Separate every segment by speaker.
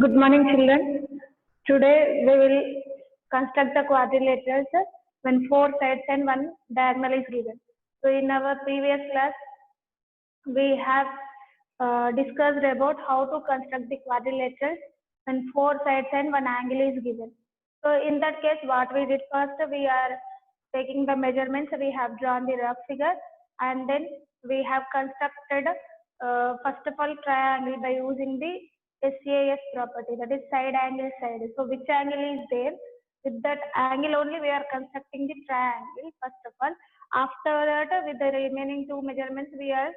Speaker 1: Good morning, children. Today we will construct the quadrilaterals when four sides and one diagonal is given. So in our previous class, we have discussed about how to construct the quadrilaterals when four sides and one angle is given. So in that case, what we did first, we are taking the measurements. We have drawn the rough figure, and then we have constructed first of all triangle by using the SAS property, that is side angle side. So which angle is there? With that angle only we are constructing the triangle first of all. After that, with the remaining two measurements, we are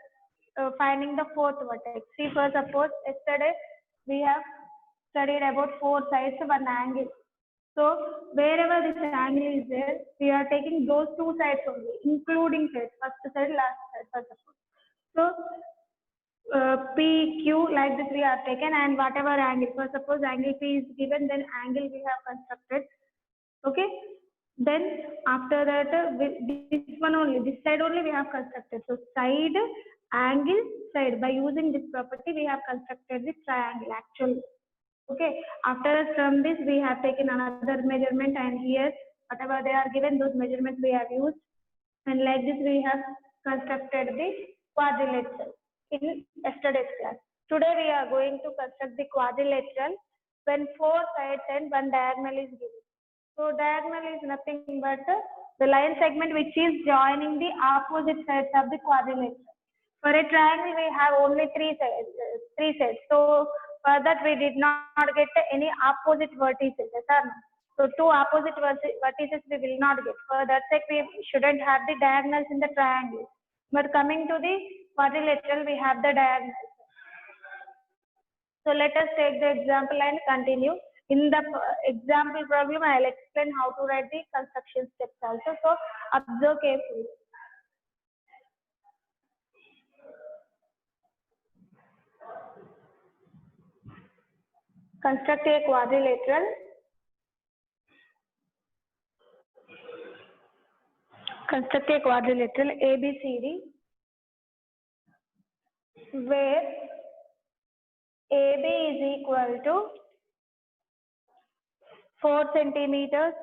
Speaker 1: finding the fourth vertex. See, for suppose yesterday we have studied about four sides, one angle. So wherever this angle is there, we are taking those two sides only, including sides, first side, last side, for suppose. So P, Q, like this we have taken, and whatever angle, for suppose angle P is given, then angle we have constructed. Okay. Then after that, this one only, this side only we have constructed. So side, angle, side. By using this property, we have constructed the triangle actually. Okay. After from this, we have taken another measurement, and here whatever they are given, those measurements we have used, and like this we have constructed the quadrilateral in yesterday's class. Today we are going to construct the quadrilateral when four sides and one diagonal is given. So diagonal is nothing but the line segment which is joining the opposite sides of the quadrilateral. For a triangle, we have only three sides. So for that, we did not get any opposite vertices. So two opposite vertices we will not get. For that sake, we shouldn't have the diagonals in the triangle. But coming to the quadrilateral, we have the diagonals. So let us take the example and continue. In the example problem, I will explain how to write the construction steps also. So observe carefully. Construct a quadrilateral. Construct a quadrilateral ABCD where AB is equal to 4 centimeters,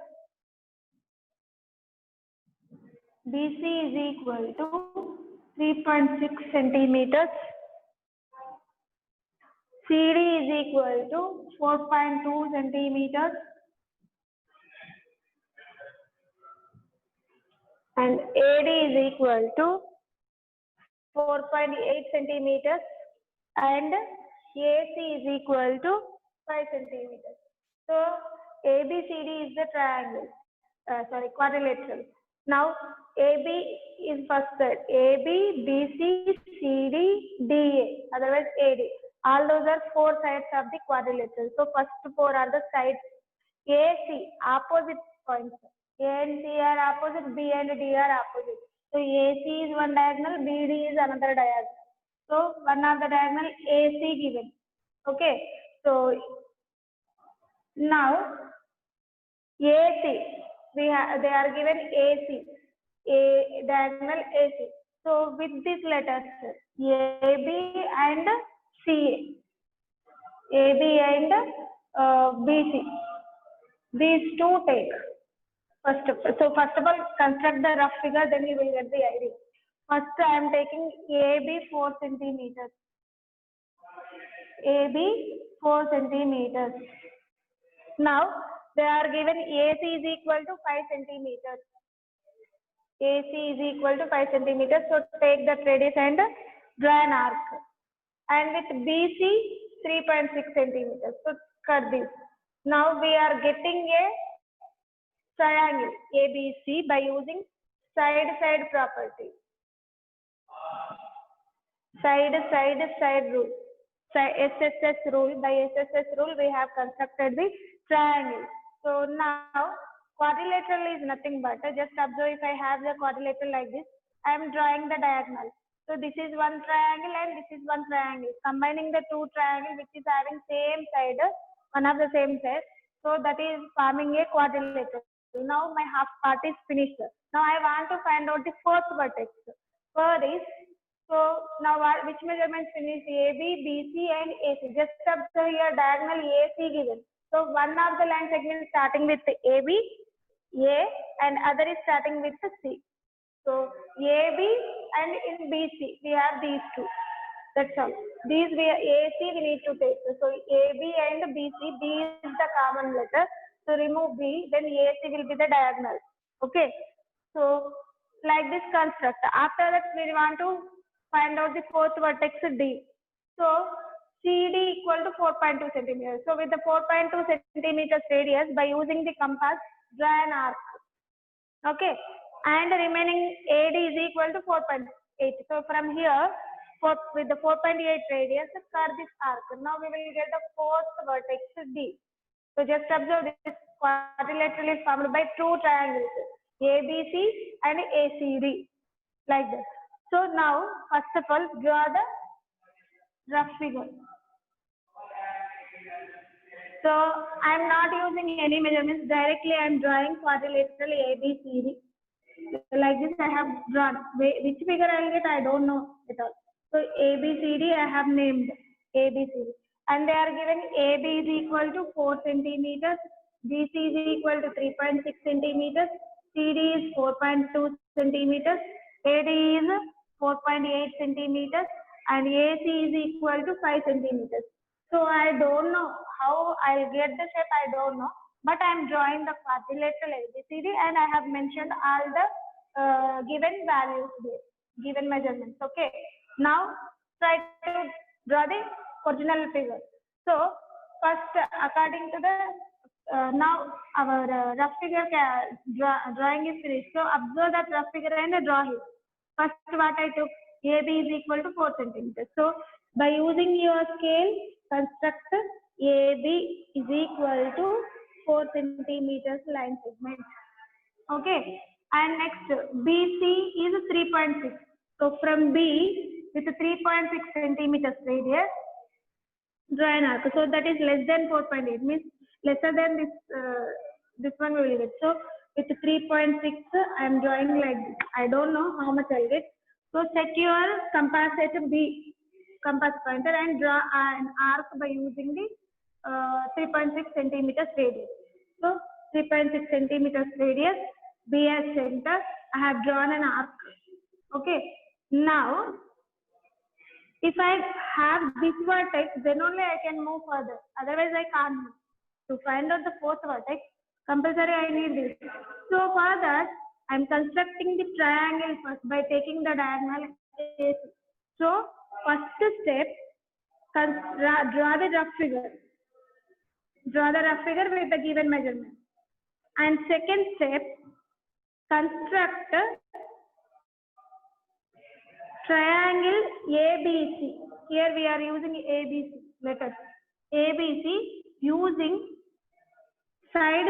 Speaker 1: BC is equal to 3.6 centimeters, CD is equal to 4.2 centimeters, and AD is equal to 4.8 centimeters, and AC is equal to 5 centimeters. So ABCD is the triangle, quadrilateral. Now AB is first side, AB, BC, CD, DA, otherwise AD. All those are four sides of the quadrilateral. So first four are the sides. AC, opposite points. A and C are opposite, B and D are opposite. So AC is one diagonal, BD is another diagonal. So one of the diagonal AC given. Okay. So now AC, they are given AC, a diagonal AC. So with these letters, AB and CA, AB and BC, these two take. First of all, construct the rough figure, then you will get the idea. First, I am taking AB 4 centimeters. AB 4 centimeters. Now, they are given AC is equal to 5 centimeters. AC is equal to 5 centimeters. So, take the radius and draw an arc. And with BC, 3.6 centimeters. So, cut this. Now, we are getting a triangle ABC by using side property. Side rule. SSS rule. By SSS rule, we have constructed the triangle. So now quadrilateral is nothing but just observe, if I have the quadrilateral like this, I am drawing the diagonal. So this is one triangle and this is one triangle. Combining the two triangles which is having same side, one of the same side. So that is forming a quadrilateral. Now my half part is finished. Now I want to find out the fourth vertex. For this, So now which measurements finished? AB, BC and AC. Just observe here diagonal AC given. So one of the line segments starting with AB, A, and other is starting with C. So AB and in BC we have these two. That's all. These AC we need to take. So AB and BC, B is the common letter. So remove B, then AC will be the diagonal. Okay. So like this construct. After that we want to find out the fourth vertex D. So CD equal to 4.2 centimeters. So with the 4.2 centimeters radius, by using the compass, draw an arc. Okay. And the remaining AD is equal to 4.8. So from here, with the 4.8 radius, curve this arc. Now we will get the fourth vertex D. So just observe this quadrilateral is formed by two triangles, ABC and ACD, like this. So now, first of all, draw the rough figure. So I'm not using any measurements. Directly I'm drawing quadrilateral ABCD. Like this I have drawn. Which figure I'll get, I don't know at all. So ABCD I have named ABCD. And they are given AB is equal to 4 centimeters, BC is equal to 3.6 centimeters, CD is 4.2 centimeters, AD is 4.8 centimeters, and AC is equal to 5 centimeters. So I don't know how I'll get the shape, I don't know. But I'm drawing the quadrilateral ABCD and I have mentioned all the given values there, given measurements. Okay. Now try to draw the original figure. So first, according to the now our rough figure drawing is finished. So observe that rough figure and draw it. First, what I took, AB is equal to 4 centimeters. So by using your scale, construct AB is equal to 4 centimeters line segment. Okay. And next, BC is 3.6. So from B with 3.6 centimeters radius, draw an arc. So that is less than 4.8, means lesser than this one we will get. So with 3.6, I am drawing like this. I don't know how much I'll get. So set your compass at B, compass pointer, and draw an arc by using the 3.6 centimeters radius. So 3.6 centimeters radius, B as center. I have drawn an arc. Okay. Now, if I have this vertex, then only I can move further. Otherwise, I can't move. To find out the fourth vertex, compulsory I need this. So for that, I am constructing the triangle first by taking the diagonal AC. So first step, draw the rough figure. Draw the rough figure with the given measurement. And second step, construct triangle ABC. Here we are using ABC letters. ABC using side,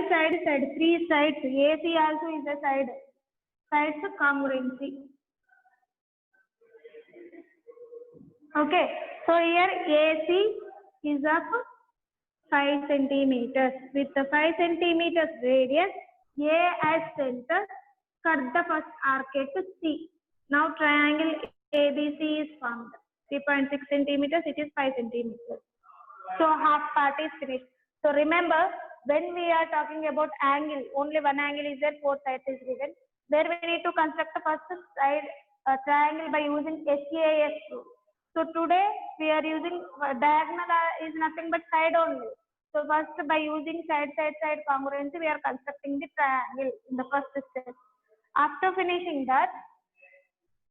Speaker 1: three sides. AC also is a side. Sides congruency. Okay. So here AC is of 5 centimeters. With the 5 centimeters radius, A as center, cut the first arc at C. Now triangle ABC is formed. 3.6 centimeters, it is 5 centimeters. So half part is finished. So remember, when we are talking about angle, only one angle is there, 4 sides is given. There we need to construct the first side triangle by using SAS rule. So today we are using diagonal is nothing but side only. So first by using side congruency, we are constructing the triangle in the first step. After finishing that,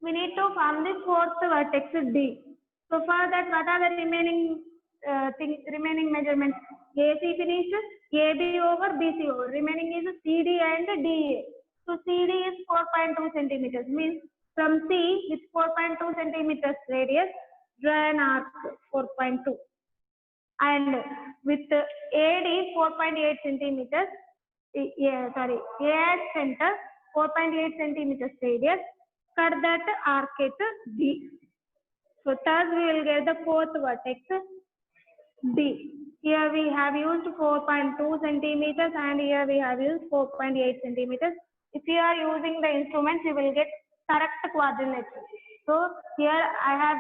Speaker 1: we need to form the fourth vertex D. So for that, what are the remaining measurements? AC finished, AB over, BC over. Remaining is CD and DA. So CD is 4.2 centimeters. Means from C with 4.2 centimeters radius, draw an arc 4.2. And with AD 4.8 centimeters, A at center 4.8 centimeters radius, cut that arc at D. So thus we will get the fourth vertex D. Here we have used 4.2 centimeters and here we have used 4.8 centimeters. If you are using the instruments, you will get correct quadrilateral. So here I have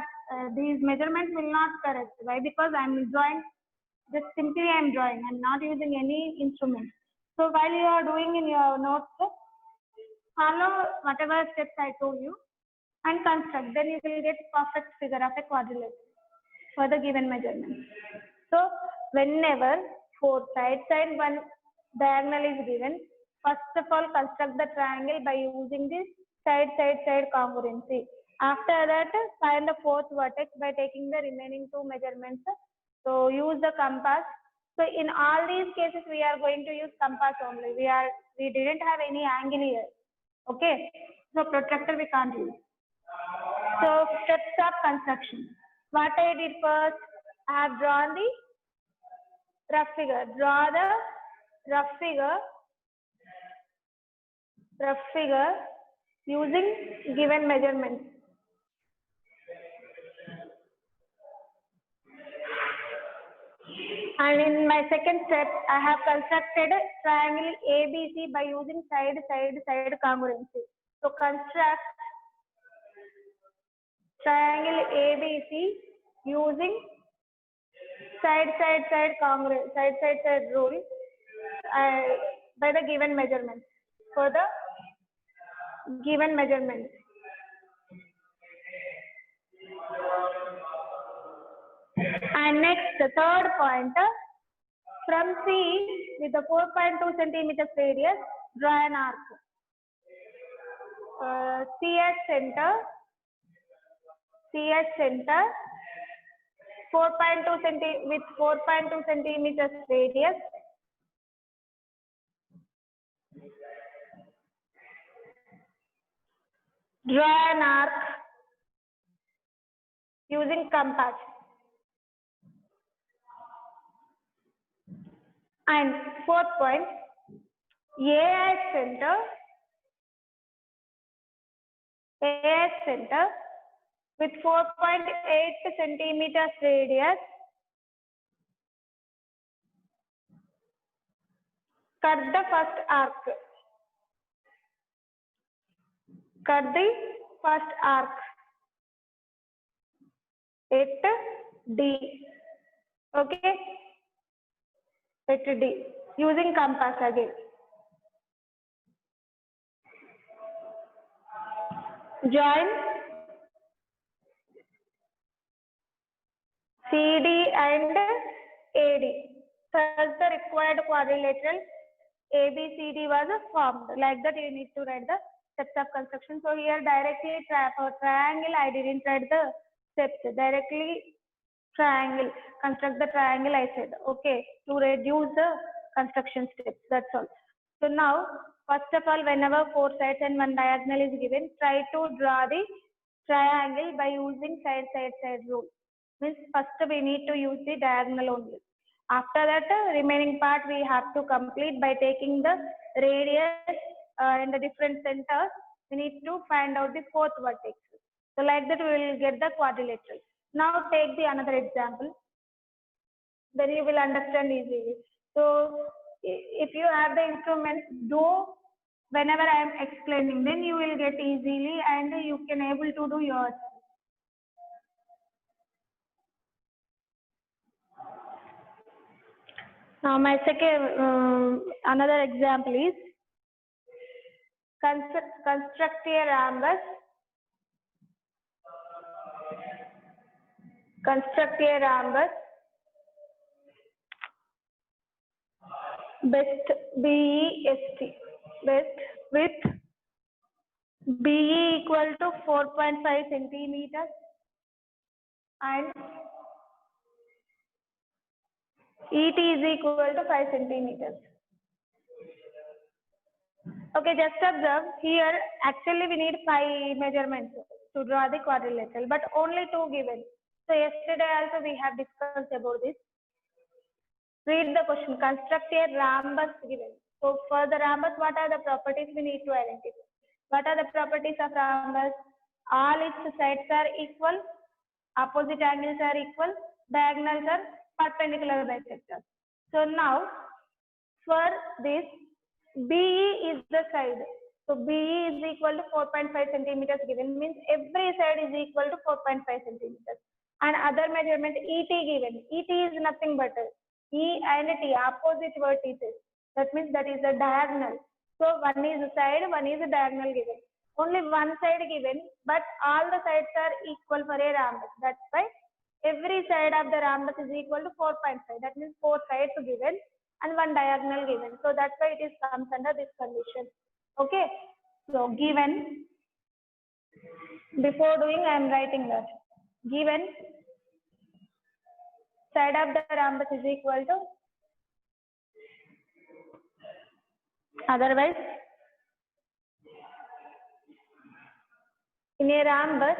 Speaker 1: these measurements will not correct. Why? Because I am drawing, just simply I am drawing. I am not using any instrument. So while you are doing in your notes, follow whatever steps I told you and construct. Then you will get perfect figure of a quadrilateral for the given measurement. So whenever 4 sides and 1 diagonal is given, first of all construct the triangle by using this side congruency. After that, find the fourth vertex by taking the remaining 2 measurements. So use the compass. So in all these cases, we are going to use compass only. We didn't have any angle here. Okay. So protractor we can't use. So steps of construction. What I did first, I have drawn the rough figure. Draw the rough figure using given measurements. And in my second step, I have constructed triangle ABC by using side congruency. So construct triangle ABC using side rule by the given measurement. For the given measurement. And next, the third point, from C with the 4.2 centimeters radius, draw an arc. C as center, 4.2 centimeters radius. Draw an arc using compass. And fourth point, A as center with 4.8 centimeters radius. Cut the first arc. At D. Okay. At D. Using compass again. Join CD and AD. Thus the required quadrilateral ABCD was formed. Like that you need to write the steps of construction. So here directly for triangle I didn't write the steps. Directly triangle. Construct the triangle I said. Okay. To reduce the construction steps. That's all. So now first of all, whenever 4 sides and 1 diagonal is given, try to draw the triangle by using side rule. Means first we need to use the diagonal only. After that, remaining part we have to complete by taking the radius in the different centers. We need to find out the fourth vertex. So like that we will get the quadrilateral. Now take the another example. Then you will understand easily. So if you have the instrument, do whenever I am explaining, then you will get easily and you can able to do yours. Now my second another example is construct a rhombus. Best BEST with BE equal to 4.5 centimeters and ET is equal to 5 centimeters. Okay, just observe here. Actually, we need 5 measurements to draw the quadrilateral, but only 2 given. So yesterday also we have discussed about this. Read the question. Construct a rhombus given. So for the rhombus, what are the properties we need to identify? What are the properties of rhombus? All its sides are equal, opposite angles are equal, diagonals are perpendicular bisectors. So now for this, BE is the side. So BE is equal to 4.5 centimeters given, means every side is equal to 4.5 centimeters. And other measurement ET given. ET is nothing but E and T, opposite vertices. That means that is a diagonal. So one is a side, one is a diagonal given. Only one side given, but all the sides are equal for a rhombus. That's why every side of the rhombus is equal to 4.5. That means 4 sides given and one diagonal given. So that's why it is comes under this condition. Okay. So given, before doing I am writing that. Given side of the rhombus is equal to, otherwise in a rhombus,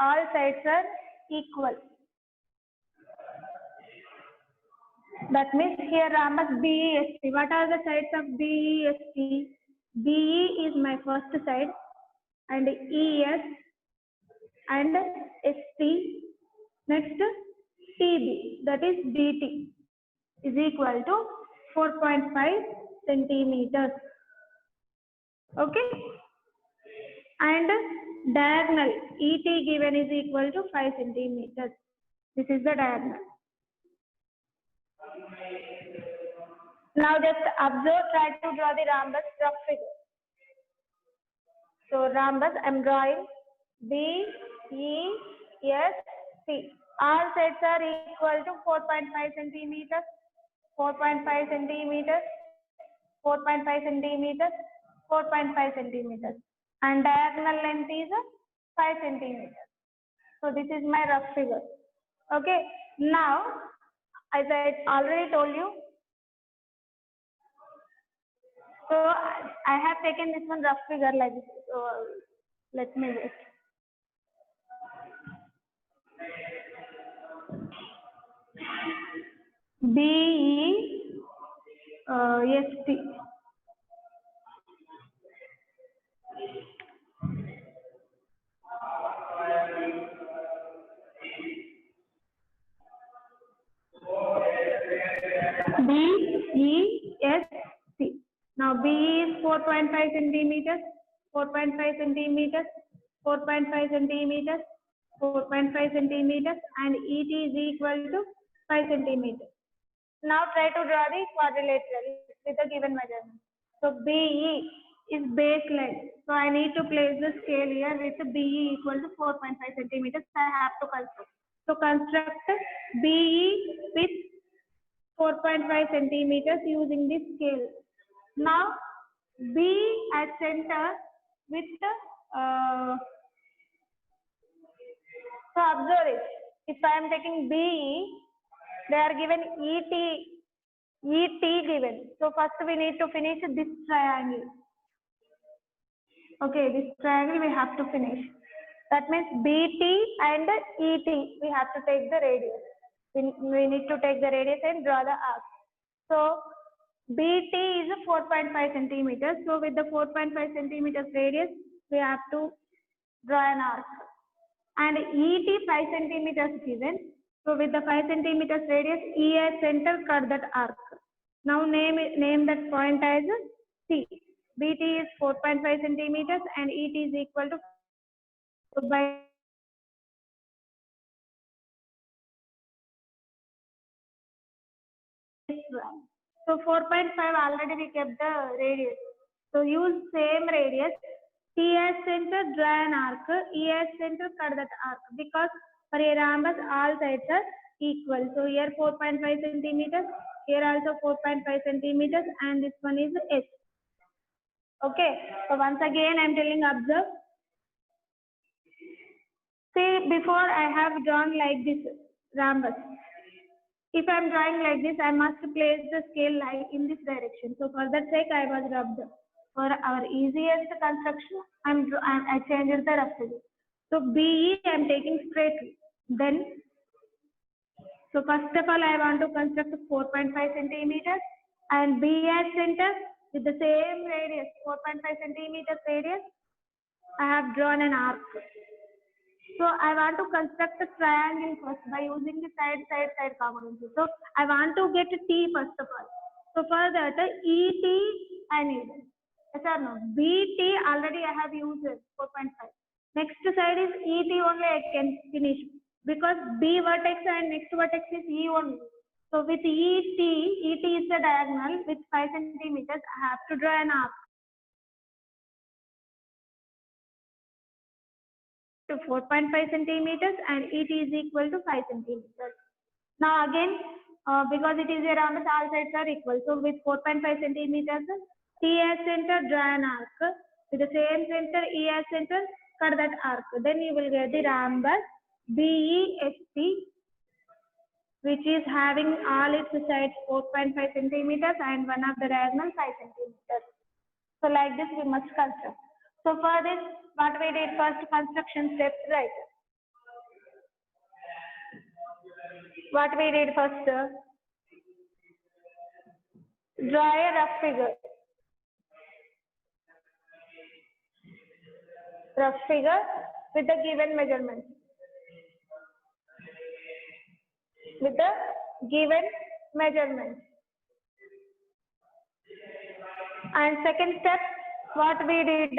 Speaker 1: all sides are equal. That means here rhombus BEST. What are the sides of BEST? BE is my first side and ES and ST. Next TB, that is DT, is equal to 4.5 centimeters. Okay. And diagonal ET given is equal to 5 centimeters. This is the diagonal. Now just observe, try to draw the rhombus rough figure. So rhombus I am drawing B, E, S, T. All sides are equal to 4.5 centimeters, 4.5 centimeters, 4.5 centimeters, 4.5 centimeters. And diagonal length is 5 centimeters. So this is my rough figure. Okay. Now, as I already told you, so I have taken this one rough figure like this. So let me wait. BEST. BEST. Now B is 4.5 centimeters, 4.5 centimeters, 4.5 centimeters, 4.5 centimeters, and ET is equal to 5 centimeters. Now try to draw the quadrilateral with the given measurement. So BE is baseline. So I need to place the scale here with BE equal to 4.5 centimeters. I have to construct. So construct BE with 4.5 centimeters using this scale. Now B at center with so observe it. If I am taking BE, they are given ET given. So first we need to finish this triangle. Okay, this triangle we have to finish. That means BT and ET, we have to take the radius. We need to take the radius and draw the arc. So BT is 4.5 centimeters. So with the 4.5 centimeters radius, we have to draw an arc. And ET 5 centimeters given. So with the 5 centimeters radius, E as center, cut that arc. Now name that point as C. BT is 4.5 centimeters and ET is equal to, so by so 4.5 already we kept the radius. So use same radius. T as center, draw an arc. E as center, cut that arc. Because for a rhombus, all sides are equal. So here 4.5 centimeters, here also 4.5 centimeters, and this one is S. Okay. So once again, I am telling, observe. See, before I have drawn like this rhombus. If I am drawing like this, I must place the scale like in this direction. So for that sake, I was rubbed. For our easiest construction, I changed the rough figure. So BE, I am taking straight. Then, so first of all, I want to construct 4.5 centimeters and B as center with the same radius, 4.5 centimeters radius. I have drawn an arc. So I want to construct a triangle first by using the side combination. So I want to get T first of all. So for that, ET I need. Yes or no? BT already I have used 4.5. Next side is ET only I can finish because B vertex and next vertex is E only. So with ET is the diagonal with 5 centimeters. I have to draw an arc to 4.5 centimeters and ET is equal to 5 centimeters. Now again, because it is a rhombus, all sides are equal. So with 4.5 centimeters, T as center, draw an arc. With the same center, E as center, cut that arc. Then you will get the rhombus BEST, which is having all its sides 4.5 centimeters and one of the diagonal 5 centimeters. So like this we must construct. So for this, what we did first construction steps, right? What we did first, draw a rough figure. Rough figure with the given measurements. With the given measurements. And second step, what we did,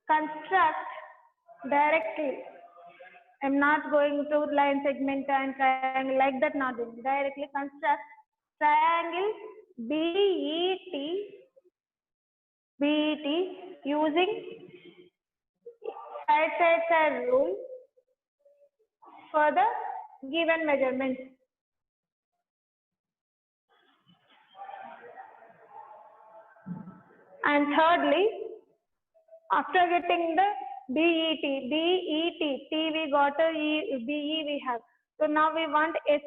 Speaker 1: construct directly. I'm not going to line segment and triangle like that, not doing. Directly construct triangle BET using side rule for the given measurements. And thirdly, after getting the BET, T we got a BE we have. So now we want S.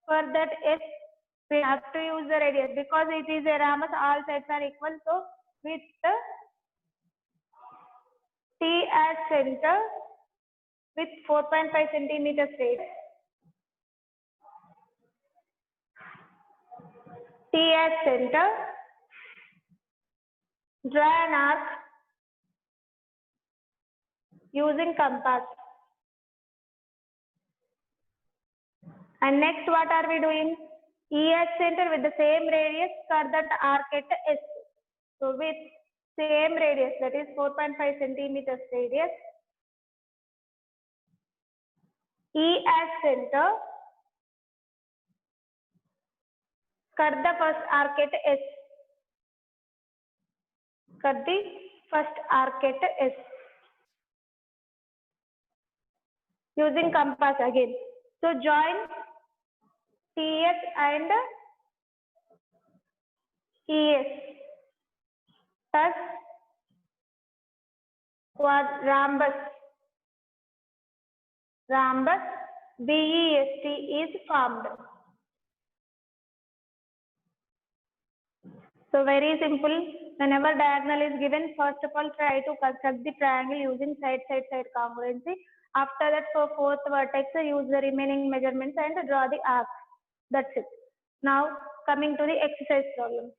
Speaker 1: For that S, we have to use the radius because it is a rhombus, all sides are equal. So with the T as center with 4.5 centimeters radius. T as center, draw an arc using compass. And next, what are we doing? E as center with the same radius, cut that arc at S. So with same radius, that is 4.5 centimeters radius, E as center, cut the first arc at S. Cut the first arc at S. Using compass again. So join TS and ES. Thus, rhombus BEST is formed. So very simple. Whenever diagonal is given, first of all try to construct the triangle using side congruency. After that, for fourth vertex, use the remaining measurements and draw the arc. That's it. Now coming to the exercise problem.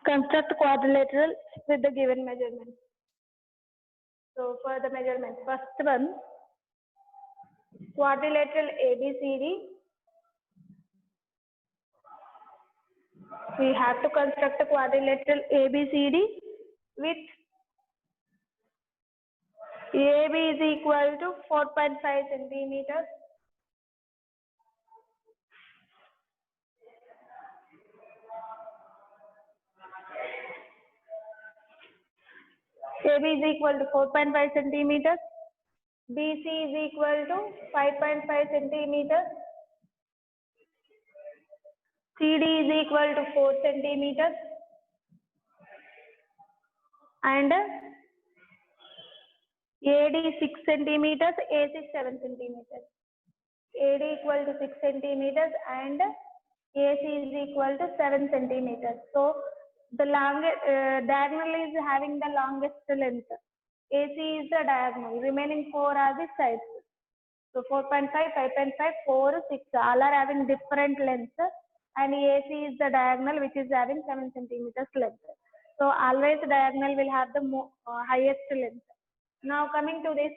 Speaker 1: Construct quadrilateral with the given measurements. So for the measurements, first one, quadrilateral ABCD. We have to construct a quadrilateral ABCD with AB is equal to 4.5 centimeters. AB is equal to 4.5 centimeters. BC is equal to 5.5 centimeters. CD is equal to 4 centimeters. And AD 6 centimeters, AC 7 centimeters. AD equal to 6 centimeters and AC is equal to 7 centimeters. So the longest diagonal is having the longest length. AC is the diagonal. Remaining 4 are the sides. So 4.5, 5.5, 4, 6 all are having different lengths, and AC is the diagonal which is having 7 centimeters length. So always diagonal will have the highest length. Now coming to this,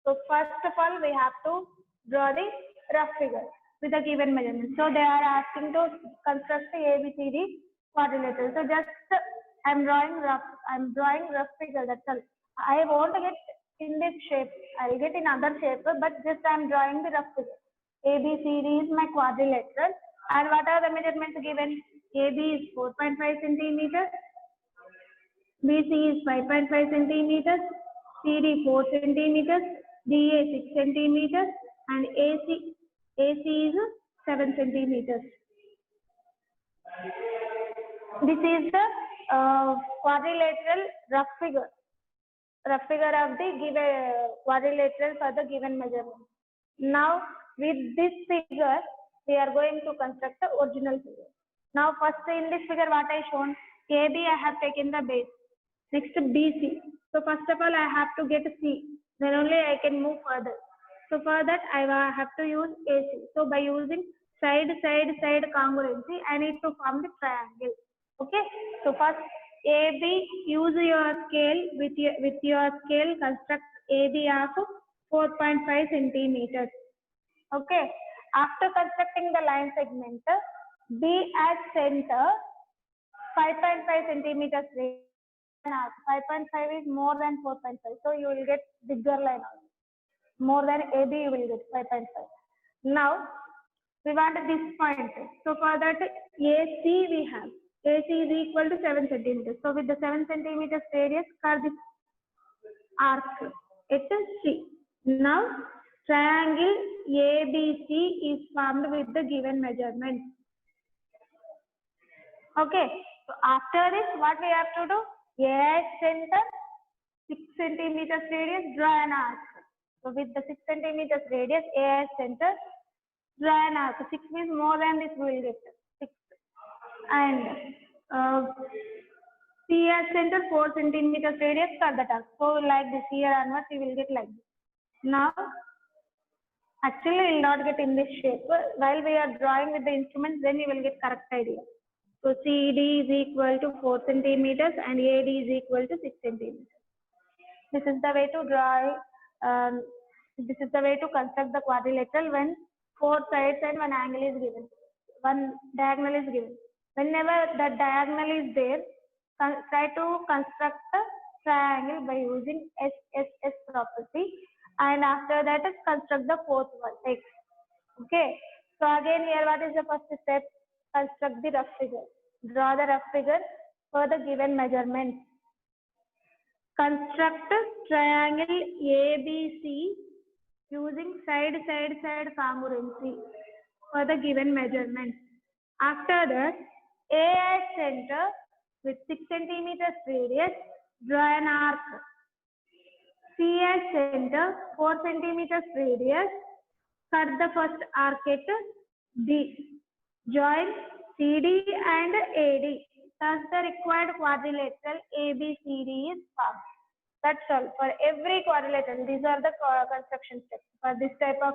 Speaker 1: so first of all we have to draw the rough figure with the given measurement. So they are asking to construct the ABCD quadrilateral. So just I'm drawing rough figure, that's all. I won't get in this shape, I'll get in other shape, but just I'm drawing the rough figure. ABCD is my quadrilateral, and what are the measurements given? AB is 4.5 centimeters, BC is 5.5 centimeters, CD 4 centimeters, DA 6 centimeters, and AC is 7 centimeters. This is the quadrilateral rough figure of the given quadrilateral for the given measurement. Now with this figure we are going to construct the original figure. Now first in this figure what I shown, AB I have taken the base, next BC. So first of all I have to get C, then only I can move further. So for that I have to use AC. So by using side congruency I need to form the triangle. Okay, so first AB, use your scale, with your scale construct AB of 4.5 centimeters. Okay, after constructing the line segment, B at center 5.5 centimeters radius. 5.5 is more than 4.5, so you will get bigger line also. More than AB you will get 5.5. Now we want this point. So for that AC we have. AC is equal to 7 centimeters. So with the 7 centimeters radius, curve this arc. It is C. Now triangle ABC is formed with the given measurement. Okay. So after this, what we have to do? A at center, 6 centimeters radius, draw an arc. So with the 6 centimeters radius, A at center, draw an arc. 6 means more than this we will get 6. And C at center 4 centimeters radius, cut that arc. So like this, here onwards we will get like this. Now actually we will not get in this shape. While we are drawing with the instruments, then you will get correct idea. So CD is equal to 4 centimeters and AD is equal to 6 centimeters. This is the way to draw. This is the way to construct the quadrilateral when 4 sides and 1 angle is given. 1 diagonal is given. Whenever the diagonal is there, try to construct the triangle by using SSS property, and after that construct the fourth vertex. Okay. So again here what is the first step? Construct the rough figure. Draw the rough figure for the given measurement. Construct triangle ABC using side congruency for the given measurement. After that, A at center with 6 centimeters radius, draw an arc. C at center 4 centimeters radius, cut the first arc at D. Join CD and AD. Thus the required quadrilateral ABCD is formed. That's all. For every quadrilateral, these are the construction steps for this type of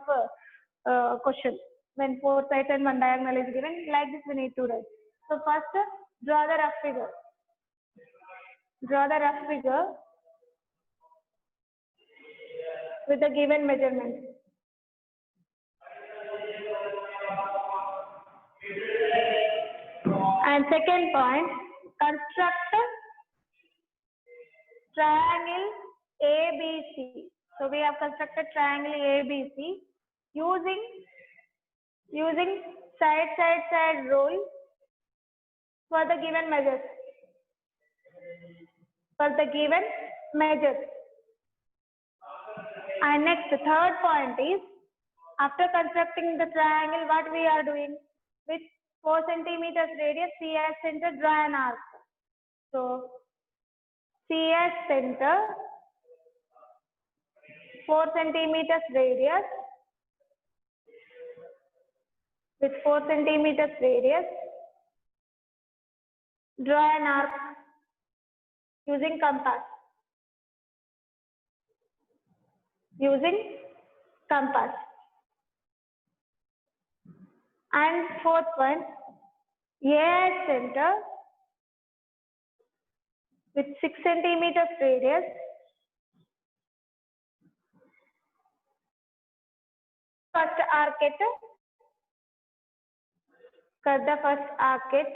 Speaker 1: question. When 4 sides and 1 diagonal is given, like this we need to write. So first, draw the rough figure. Draw the rough figure with the given measurement. And second point, construct triangle ABC. So we have constructed triangle ABC using side rule for the given measures. And next, the third point is, after constructing the triangle, what we are doing? With 4 centimeters radius, C as center, draw an arc. So C as center, 4 centimeters radius, with 4 centimeters radius, draw an arc using compass. Using compass. And fourth one, A at center with 6 centimeters radius, first arcade, cut the first arcade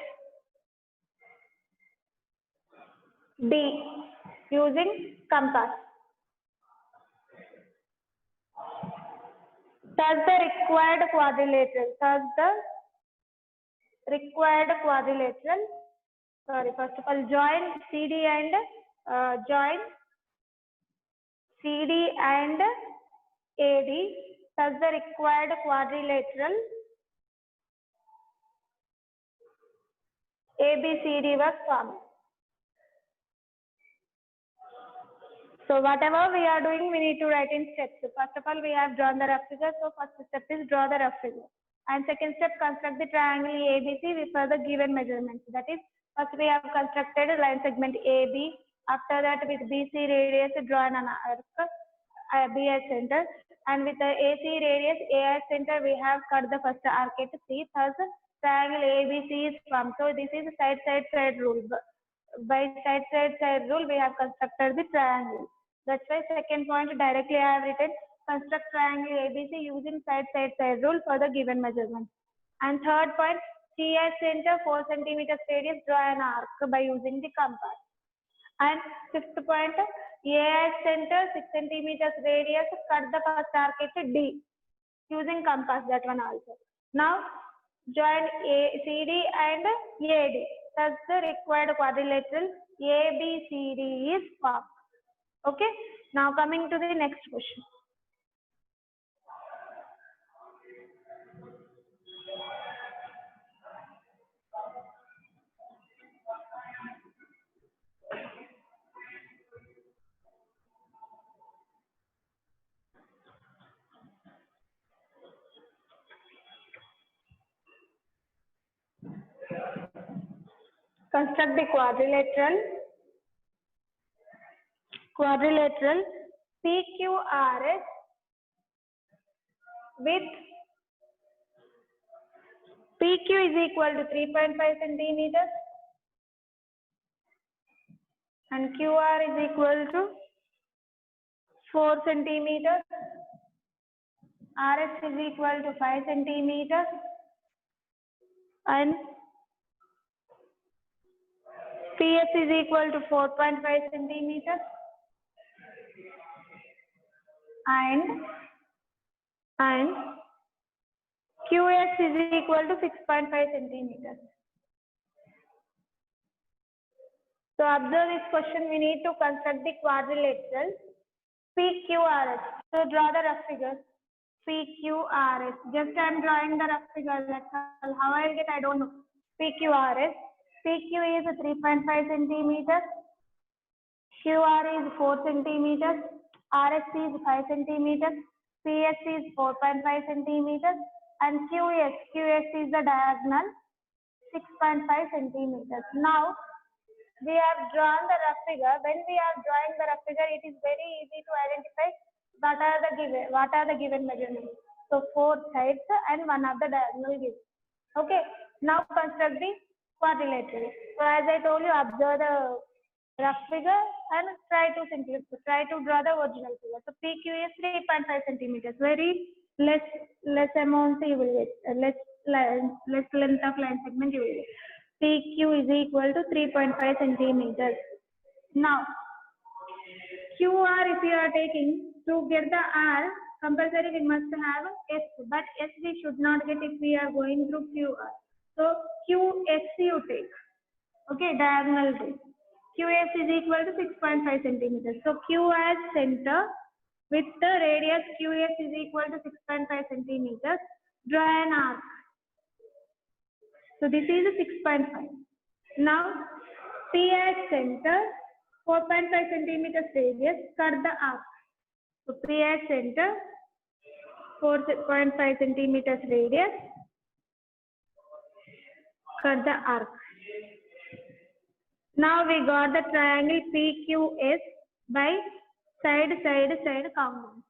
Speaker 1: D using compass. Thus the required quadrilateral. Sorry, first of all, join CD and AD. Thus the required quadrilateral ABCD was formed. So whatever we are doing, we need to write in steps. So first of all, we have drawn the rough figure. So first step is draw the rough figure. And second step, construct the triangle ABC with further given measurements. That is, first we have constructed line segment AB. After that, with BC radius, draw an arc B at center. And with the AC radius A at center, we have cut the first arcade C. Thus, triangle ABC is formed. So this is side rule. By side rule, we have constructed the triangle. That's why second point directly I have written construct triangle ABC using side rule for the given measurement. And third point, C at center 4 centimeters radius, draw an arc by using the compass. And fifth point, A at center 6 centimeters radius, cut the first arcade D using compass, that one also. Now join CD and AD. Thus the required quadrilateral ABCD is formed. Okay. Now coming to the next question. Construct the quadrilateral PQRS with PQ is equal to 3.5 centimeters and QR is equal to 4 centimeters. RS is equal to 5 centimeters and PS is equal to 4.5 centimeters and QS is equal to 6.5 centimeters. So observe this question, we need to construct the quadrilateral PQRS. So draw the rough figure. PQRS. Just I am drawing the rough figure. That's all. How I will get, I don't know. PQRS. PQ is 3.5 centimeters. QR is 4 centimeters. RS is 5 centimeters. PS is 4.5 centimeters. And QS is the diagonal 6.5 centimeters. Now we have drawn the rough figure. When we are drawing the rough figure, it is very easy to identify what are the given measurements. So 4 sides and one of the diagonal given. Okay. Now construct the quadrilateral. So as I told you, observe the rough figure and try to simplify. Try to draw the original figure. So PQ is 3.5 centimeters. Very less amount you will get. Less length of line segment you will get. PQ is equal to 3.5 centimeters. Now, QR if you are taking, to get the R, compulsory we must have S, but S we should not get if we are going through QR. So, QS you take. Okay, diagonal take. QS is equal to 6.5 centimeters. So, Q as center with the radius QS is equal to 6.5 centimeters. Draw an arc. So this is a 6.5. Now P at center 4.5 centimeters radius, cut the arc. So P at center, 4.5 centimeters radius, cut the arc. Now we got the triangle PQS by side congruency.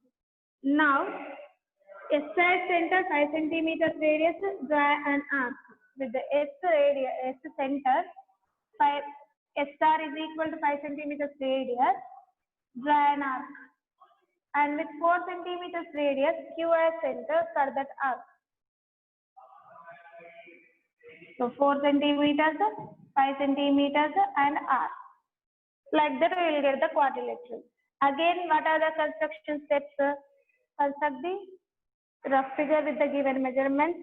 Speaker 1: Now S at center 5 centimeters radius, draw an arc with the S center 5 S star is equal to 5 centimeters radius, draw an arc, and with 4 centimeters radius Q as center, cut that arc. So 4 centimeters, 5 centimeters and arc. Like that we will get the quadrilateral. Again, what are the construction steps? Construct the rough figure with the given measurements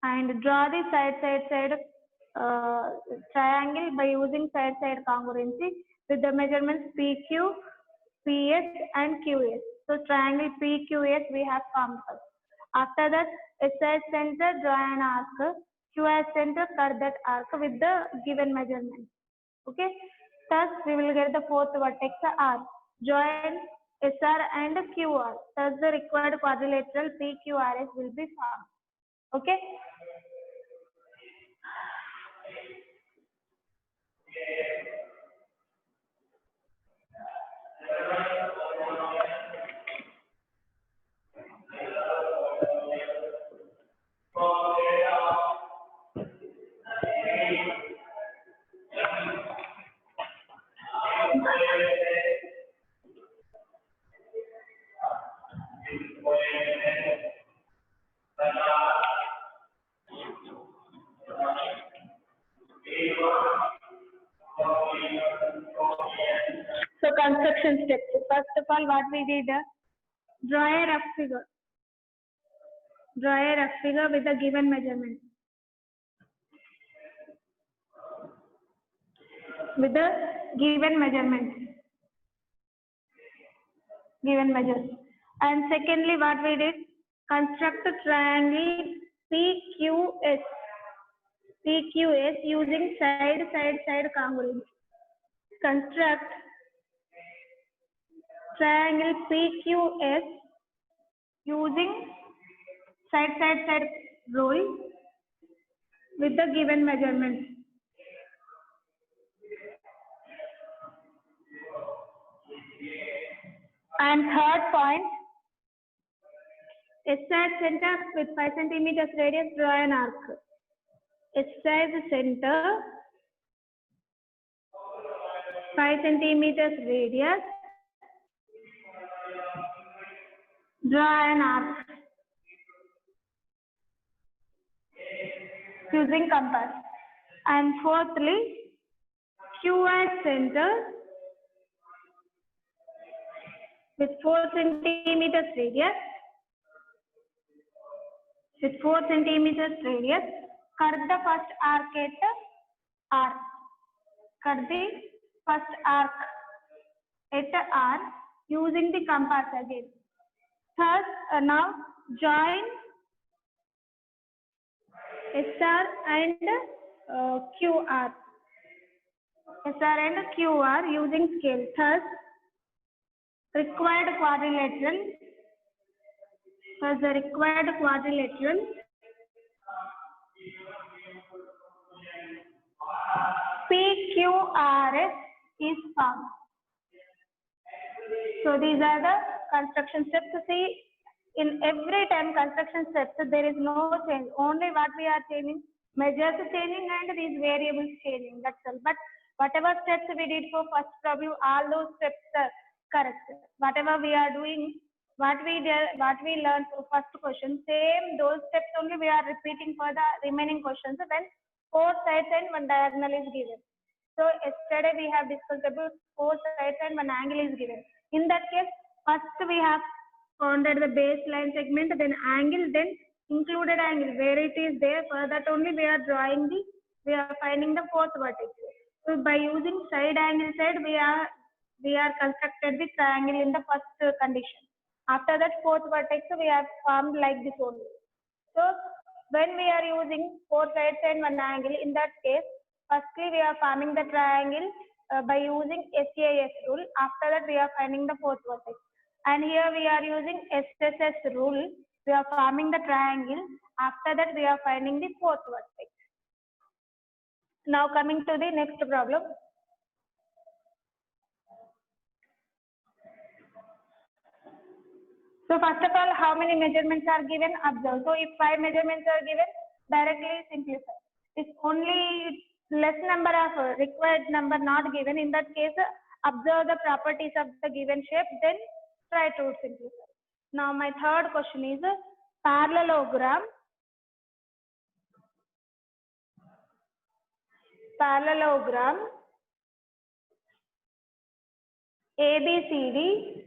Speaker 1: and draw the side triangle by using side congruency with the measurements PQ, PS and QS. So triangle PQS we have formed first. After that, S as center, draw an arc. Q as center, cut that arc with the given measurements. Okay. Thus, we will get the fourth vertex R. Join SR and QR. Thus, the required quadrilateral PQRS will be formed. Okay. So construction steps. First of all, what we did, draw a rough figure. Draw a rough figure with the given measurement. With the given measurement. Given measures. And secondly, what we did, construct a triangle PQS. PQS using side congruency. Construct triangle PQS using side rule with the given measurements. And third point, S at center with 5 centimeters radius, draw an arc. S as center, 5 centimeters radius, draw an arc using compass. And fourthly, Q as center with 4 centimeters radius. With 4 centimeters radius, cut the first arc at R. Cut the first arc at R using the compass again. Thus, now join SR and QR. SR and QR using scale. Thus, required quadrilateral. Thus, the required quadrilateral PQRS is formed. So these are the construction steps. See, in every time construction steps, there is no change. Only what we are changing, measures changing and these variables changing. That's all. But whatever steps we did for first problem, all those steps are correct. Whatever we are doing, what we learned for first question, same those steps only we are repeating for the remaining questions when 4 sides and 1 diagonal is given. So yesterday we have discussed about 4 sides and 1 angle is given. In that case, first we have founded the baseline segment, then angle, then included angle where it is there. For that only we are finding the fourth vertex. So by using side angle side, we are constructed the triangle in the first condition. After that fourth vertex, we have formed like this only. So when we are using 4 sides and 1 angle, in that case, firstly we are forming the triangle by using SAS rule. After that we are finding the fourth vertex. And here we are using SSS rule. We are forming the triangle. After that, we are finding the fourth vertex. Now coming to the next problem. So first of all, how many measurements are given? Observe. So if 5 measurements are given, directly simplify. If only less number of required number not given, in that case, observe the properties of the given shape, then try to simplify. Now my third question is parallelogram. Parallelogram ABCD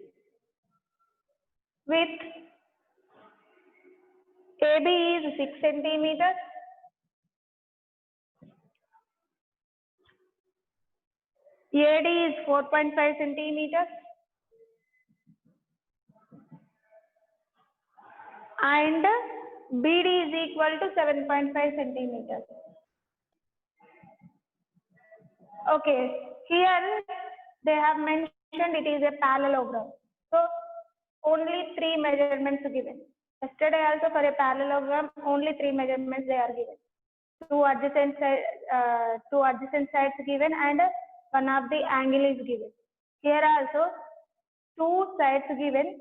Speaker 1: with AB is 6 centimeters, AD is 4.5 centimeters, and BD is equal to 7.5 centimeters. Okay, here they have mentioned it is a parallelogram. So only 3 measurements given. Yesterday also for a parallelogram, only 3 measurements they are given. Two adjacent sides given and one of the angle is given. Here also 2 sides given,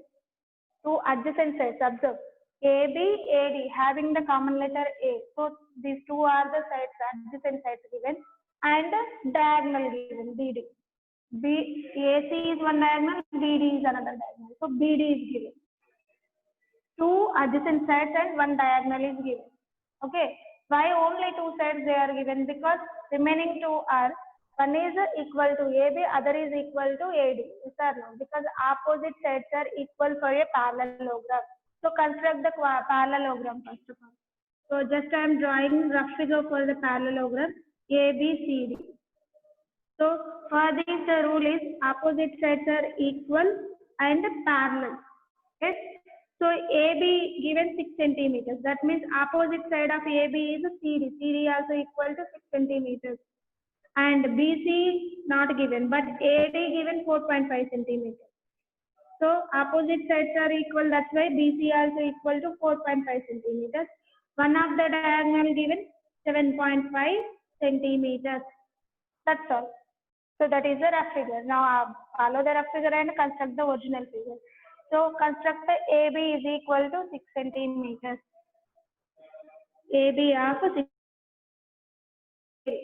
Speaker 1: 2 adjacent sides. Observe AB, AD having the common letter A. So these 2 are the sides, adjacent sides given, and diagonal given BD. AC is one diagonal, BD is another diagonal. So BD is given. 2 adjacent sides and 1 diagonal is given. Okay. Why only 2 sides they are given? Because remaining 2 are, one is equal to AB, other is equal to AD. Yes or no? Because opposite sides are equal for a parallelogram. So construct the parallelogram first of all. So just I am drawing rough figure for the parallelogram ABCD. So for this the rule is opposite sides are equal and parallel. Yes. So AB given 6 centimeters. That means opposite side of AB is CD. CD also equal to 6 centimeters. And BC not given, but AD given 4.5 centimeters. So opposite sides are equal. That's why BC also equal to 4.5 centimeters. One of the diagonal given 7.5 centimeters. That's all. So that is the rough figure. Now follow the rough figure and construct the original figure. So construct the AB is equal to 6 centimeters. AB of 6.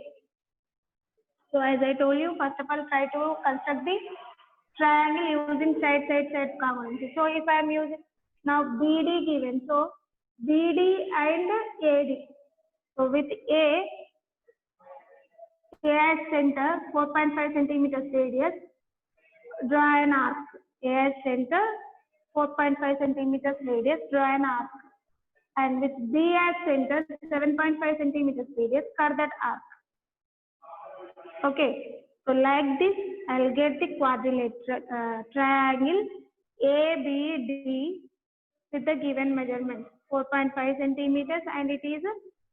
Speaker 1: So as I told you, first of all, try to construct the triangle using side congruency. So if I am using now BD given, so BD and AD. So with A as center, 4.5 centimeters radius, draw an arc. A as center, 4.5 centimeters radius, draw an arc. And with B as center, 7.5 centimeters radius, curve that arc. Okay, so like this, I'll get the quadrilateral triangle ABD with the given measurement 4.5 centimeters and it is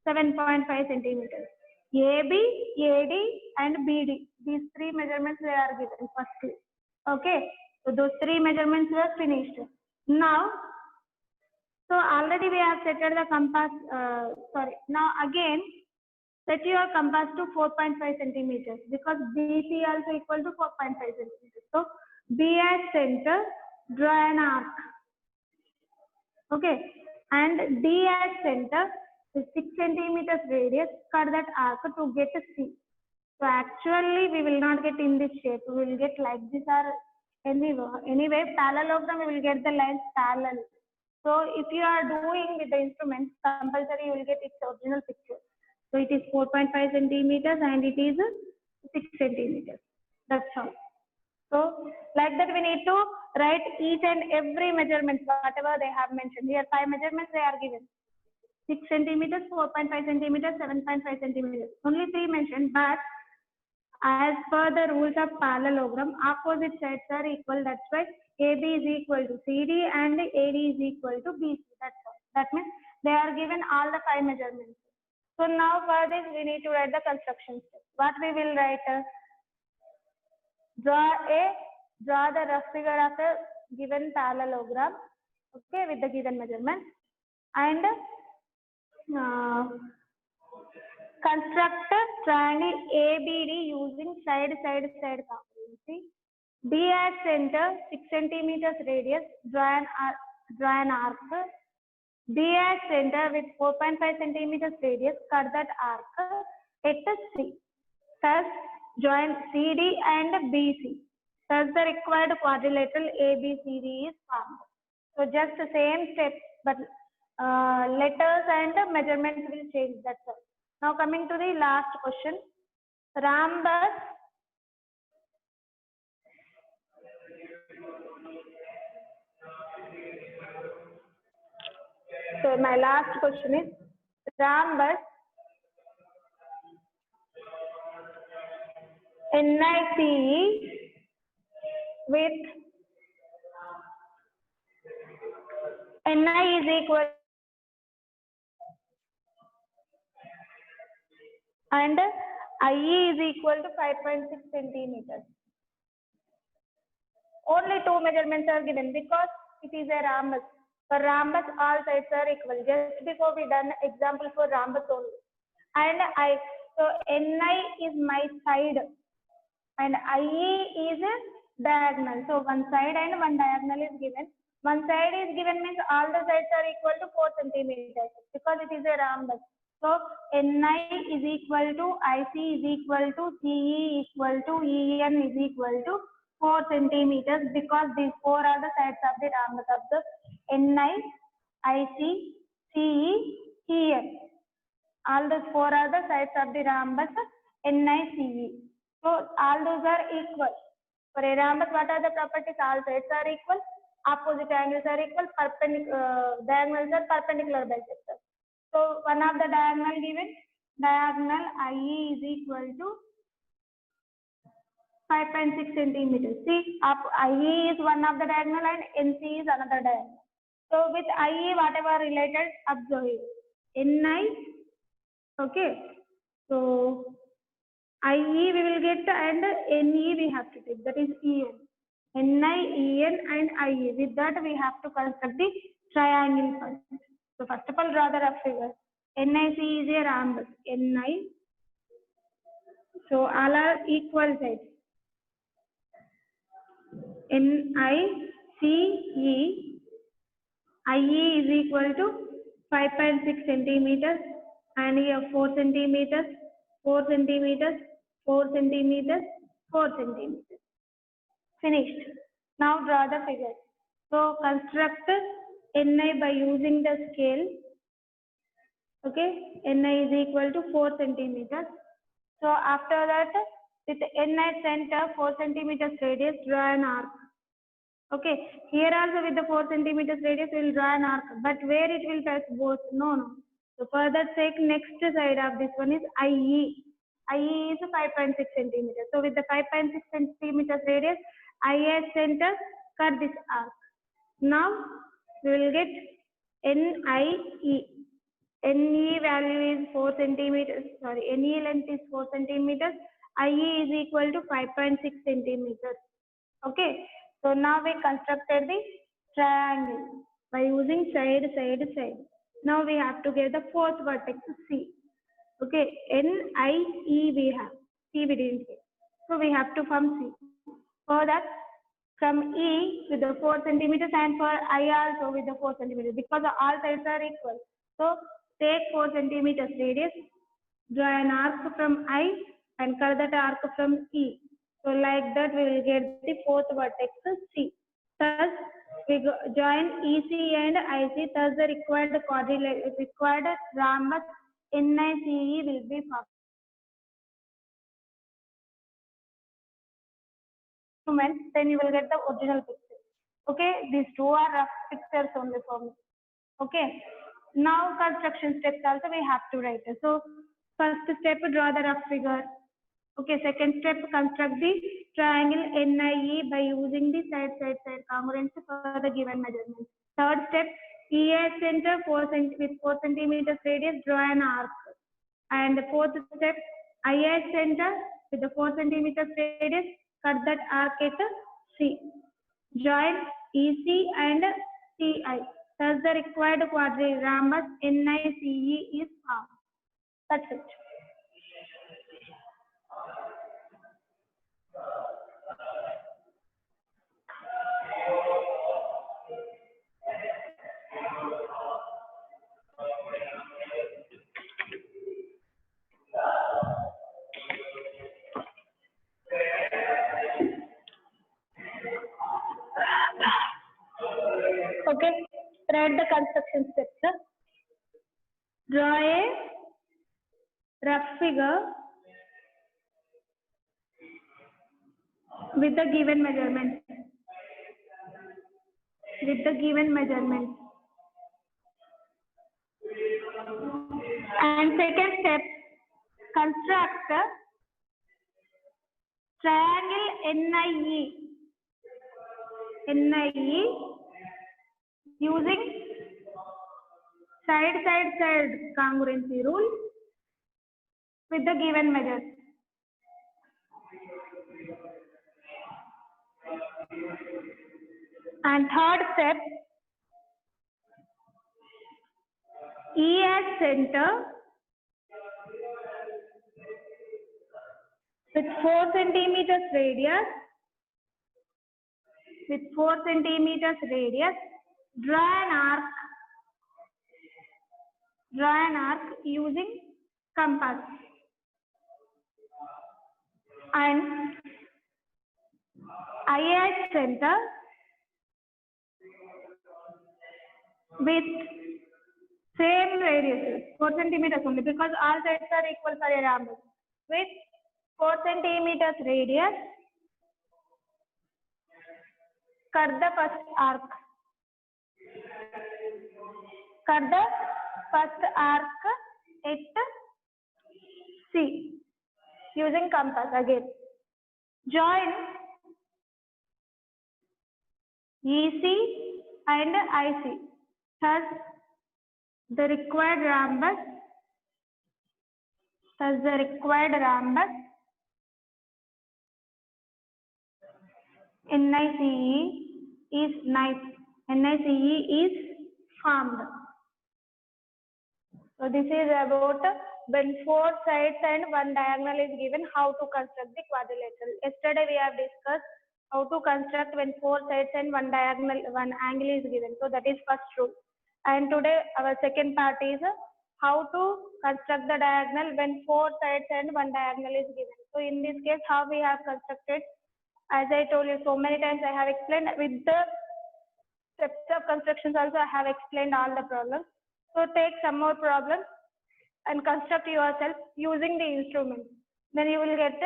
Speaker 1: 7.5 centimeters. AB, AD, and BD. These 3 measurements they are given firstly. Okay, so those 3 measurements were finished. Now, so already we have set the compass. Now again, set your compass to 4.5 centimeters because BC also equal to 4.5 centimeters. So B as center, draw an arc. Okay, and D as center, with 6 centimeters radius, cut that arc to get a C. So actually we will not get in this shape. We will get like this or anyway parallelogram we will get the lines parallel. So if you are doing with the instruments, compulsory you will get its original picture. So it is 4.5 centimeters and it is 6 centimeters. That's all. So like that we need to write each and every measurement, whatever they have mentioned. Here 5 measurements they are given. 6 centimeters, 4.5 centimeters, 7.5 centimeters. Only 3 mentioned, but as per the rules of parallelogram, opposite sides are equal. That's why AB is equal to CD and AD is equal to BC. That's all. That means they are given all the 5 measurements. So now for this we need to write the construction step. What we will write? Draw the rough figure of the given parallelogram, okay, with the given measurement, and construct a triangle ABD using side congruency. D at center 6 centimeters radius, draw an arc. B at center with 4.5 centimeters radius, cut that arc at C. Thus, join CD and BC. Thus, the required quadrilateral ABCD is formed. So, just the same steps, but letters and measurements will change. That's all. Now, coming to the last question. Rhombus. So, my last question is rhombus NICE with NI is equal and IE is equal to 5.6 centimeters. Only two measurements are given because it is a rhombus. For rhombus, all sides are equal. Just before we done example for rhombus only. And so NI is my side and IE is a diagonal. So one side and one diagonal is given. One side is given means all the sides are equal to 4 centimeters because it is a rhombus. So NI is equal to IC is equal to CE equal to EN is equal to 4 centimeters because these four are the sides of the rhombus of the NI, IC, CE, EN. All those four are the sides of the rhombus NICE. So all those are equal. For a rhombus, what are the properties? All sides are equal, opposite angles are equal, diagonals are perpendicular bisectors. So one of the diagonal given, diagonal IE is equal to 5.6 centimeters. See, IE is one of the diagonal and NC is another diagonal. So with IE, whatever related, observe it. NI, okay. So IE we will get and NE we have to take, that is EN. NI, EN and IE. With that we have to construct the triangle first. So first of all, draw the rough figure. NIC is a rhombus. NI. So all are equal sides. NICE. IE is equal to 5.6 centimeters and here 4 centimeters, 4 centimeters, 4 centimeters, 4 centimeters. Finished. Now draw the figure. So construct NI by using the scale. Okay, NI is equal to 4 centimeters. So after that, with NI center 4 centimeters radius, draw an arc. Okay, here also with the 4 centimeters radius, we will draw an arc. But where it will touch both? No. So further take next side of this one is IE. IE is 5.6 centimeters. So with the 5.6 centimeters radius, IE center, cut this arc. Now we will get NIE. NE value is 4 centimeters. Sorry, NE length is 4 centimeters. IE is equal to 5.6 centimeters. Okay. So now we constructed the triangle by using side. Now we have to get the fourth vertex C. Okay, NIE we have. C we didn't get. So we have to form C. For that, from E with the 4 centimeters and for I also with the 4 centimeters because all sides are equal. So take 4 centimeters radius, draw an arc from I and cut that arc from E. So like that we will get the fourth vertex C. Thus we join EC and IC. Thus the required rhombus NICE will be formed. Then you will get the original picture. Okay, these two are rough pictures only for me. Okay, now construction steps also we have to write. So first step, draw the rough figure. Okay, second step, construct the triangle NIE by using the side congruency for the given measurement. Third step, EA center with 4 centimeters radius, draw an arc. And the fourth step, IA center with the 4 centimeters radius, cut that arc at C. Join EC and CI. Thus, the required quadrilateral rhombus NICE is formed. That's it. Okay, read the construction steps. Draw a rough figure with the given measurements. And second step, construct triangle NIE using side congruency rule with the given measures. And third step, E as center with 4 centimeters radius. Draw an arc using compass. And I as center with same radius, 4 centimeters only, because all sides are equal for a rhombus. With 4 centimeters radius, cut the first arc. At C using compass again. Join EC and IC. Thus, the required rhombus NICE is formed. So this is about when 4 sides and 1 diagonal is given, how to construct the quadrilateral. Yesterday we have discussed how to construct when 4 sides and 1 angle is given. So that is first rule. And today our second part is how to construct the diagonal when 4 sides and 1 diagonal is given. So in this case, how we have constructed, as I told you so many times, I have explained with the steps of constructions also. I have explained all the problems. So take some more problems and construct yourself using the instrument. Then you will get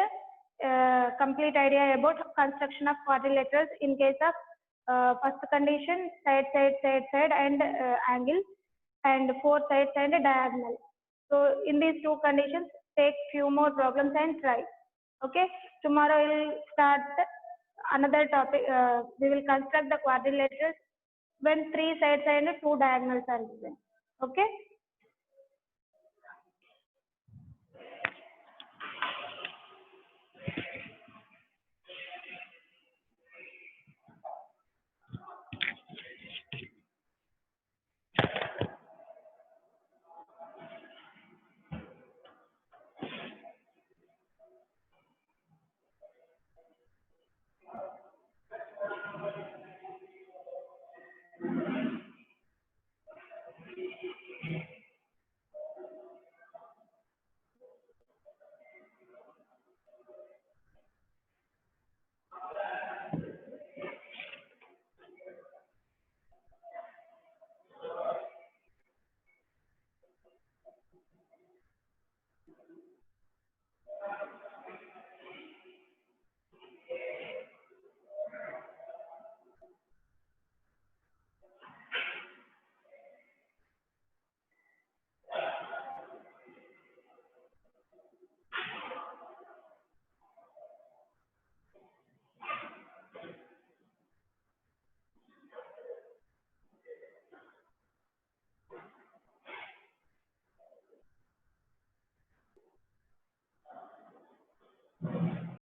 Speaker 1: a complete idea about construction of quadrilaterals in case of first condition, side and angle, and 4 sides and a diagonal. So in these 2 conditions, take few more problems and try. Okay, tomorrow we will start another topic. We will construct the quadrilaterals when 3 sides and 2 diagonals are given. Okay.